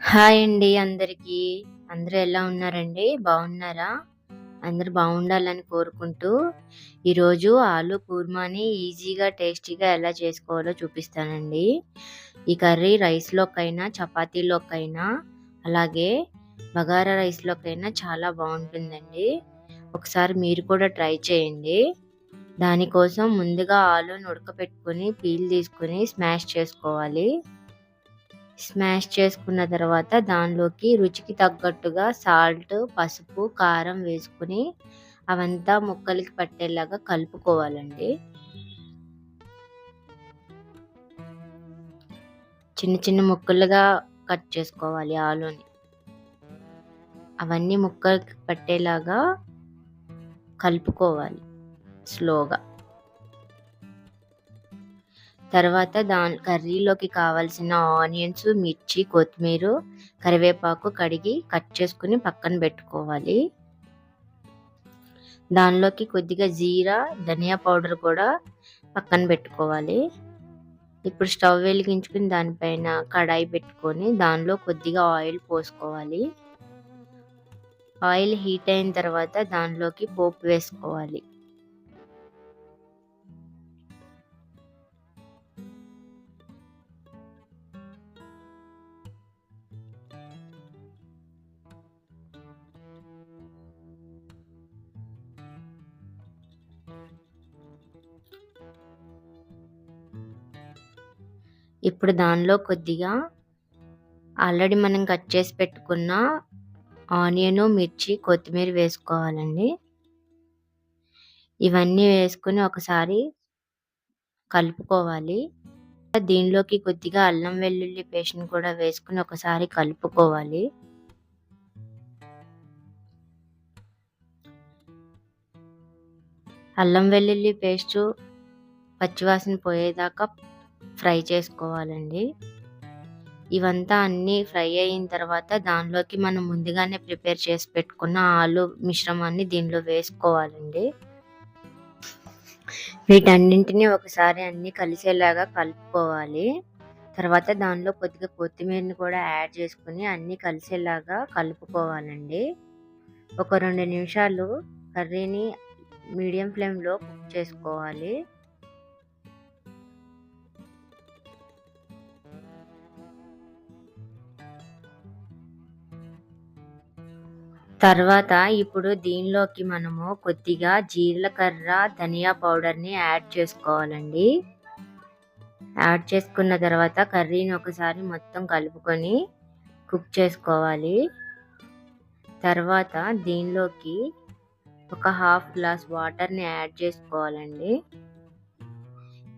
Hi అండి అందరికీ. అందరూ ఎలా ఉన్నారండి? బాగున్నారా? అందరూ బాగుండాలని కోరుకుంటూ, ఈరోజు ఆలు కుర్మాని ఈజీగా, టేస్టీగా ఎలా చేసుకోవాలో చూపిస్తానండి. ఈ కర్రీ రైస్‌లోకైనా, చపాతీలోకైనా, అలాగే బగారా రైస్‌లోకైనా చాలా బాగుంటుందండి. ఒకసారి మీరు కూడా ట్రై చేయండి. దానికోసం ముందుగా ఆలుని ఉడకపెట్టుకొని, పీల్ తీసుకొని స్మాష్ చేసుకోవాలి. స్మాష్ చేసుకున్న తర్వాత దానిలోకి రుచికి తగ్గట్టుగా సాల్ట్, పసుపు, కారం వేసుకొని అవంతా ముక్కలకి పట్టేలాగా కలుపుకోవాలండి. చిన్న చిన్న ముక్కలుగా కట్ చేసుకోవాలి ఆలుని. అవన్నీ ముక్కలకి పట్టేలాగా కలుపుకోవాలి స్లోగా. తర్వాత కర్రీలోకి కావాల్సిన ఆనియన్స్, మిర్చి, కొత్తిమీర, కరివేపాకు కడిగి కట్ చేసుకుని పక్కన పెట్టుకోవాలి. దానిలోకి కొద్దిగా జీరా, ధనియా పౌడర్ కూడా పక్కన పెట్టుకోవాలి. ఇప్పుడు స్టవ్ వెలిగించుకుని దానిపైన కడాయి పెట్టుకొని దానిలో కొద్దిగా ఆయిల్ పోసుకోవాలి. ఆయిల్ హీట్ అయిన తర్వాత దానిలోకి పోపు వేసుకోవాలి. ఇప్పుడు దానిలో కొద్దిగా ఆల్రెడీ మనం కట్ చేసి పెట్టుకున్న ఆనియన్, మిర్చి, కొత్తిమీర వేసుకోవాలండి. ఇవన్నీ వేసుకొని ఒకసారి కలుపుకోవాలి. దీనిలోకి కొద్దిగా అల్లం వెల్లుల్లి పేస్ట్‌ని కూడా వేసుకొని ఒకసారి కలుపుకోవాలి. అల్లం వెల్లుల్లి పేస్టు పచ్చివాసన పోయేదాకా ఫ్రై చేసుకోవాలండి. ఇవంతా అన్నీ ఫ్రై అయిన తర్వాత దానిలోకి మనం ముందుగానే ప్రిపేర్ చేసి పెట్టుకున్న ఆలు మిశ్రమాన్ని దీనిలో వేసుకోవాలండి. వీటన్నింటిని ఒకసారి అన్నీ కలిసేలాగా కలుపుకోవాలి. తర్వాత దానిలో కొద్దిగా కొత్తిమీరని కూడా యాడ్ చేసుకొని అన్నీ కలిసేలాగా కలుపుకోవాలండి. ఒక 2 నిమిషాలు కర్రీని మీడియం ఫ్లేమ్‌లో కుక్ చేసుకోవాలి. తర్వాత ఇప్పుడు దీనిలోకి మనము కొద్దిగా జీలకర్ర, ధనియా పౌడర్‌ని యాడ్ చేసుకోవాలండి. యాడ్ చేసుకున్న తర్వాత కర్రీని ఒకసారి మొత్తం కలుపుకొని కుక్ చేసుకోవాలి. తర్వాత దీనిలోకి ఒక హాఫ్ గ్లాస్ వాటర్‌ని యాడ్ చేసుకోవాలండి.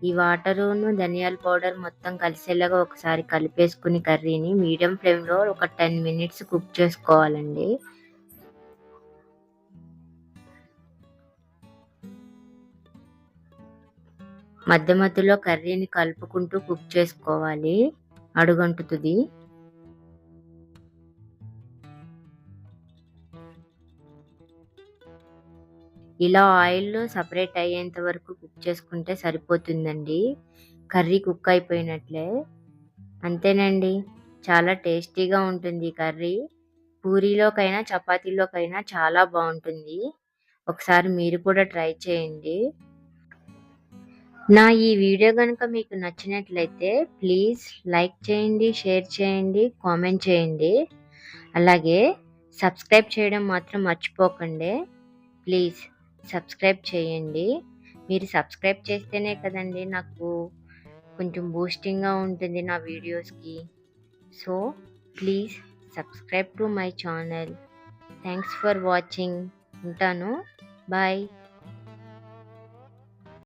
ఈ వాటరును, ధనియాల పౌడర్ మొత్తం కలిసేలాగా ఒకసారి కలిపేసుకుని కర్రీని మీడియం ఫ్లేమ్‌లో ఒక 10 మినిట్స్ కుక్ చేసుకోవాలండి. మధ్య మధ్యలో కర్రీని కలుపుకుంటూ కుక్ చేసుకోవాలి. అడుగంటుతుంది. ఇలా ఆయిల్‌లో సెపరేట్ అయ్యేంత వరకు కుక్ చేసుకుంటే సరిపోతుందండి. కర్రీ కుక్ అయిపోయినట్లే. అంతేనండి. చాలా టేస్టీగా ఉంటుంది ఈ కర్రీ. పూరీలోకైనా, చపాతీలోకైనా చాలా బావుంటుంది. ఒకసారి మీరు కూడా ట్రై చేయండి. నా ఈ వీడియో గనుక మీకు నచ్చినట్లయితే ప్లీజ్ లైక్ చేయండి, షేర్ చేయండి, కామెంట్ చేయండి. అలాగే సబ్స్క్రైబ్ చేయడం మాత్రం మర్చిపోకండి. ప్లీజ్ సబ్స్క్రైబ్ చేయండి. మీరు సబ్స్క్రైబ్ చేస్తేనే కదండీ నాకు కొంచెం బూస్టింగ్‌గా ఉంటుంది నా వీడియోస్‌కి. So please subscribe to my channel. Thanks for watching. ఉంటాను. బాయ్.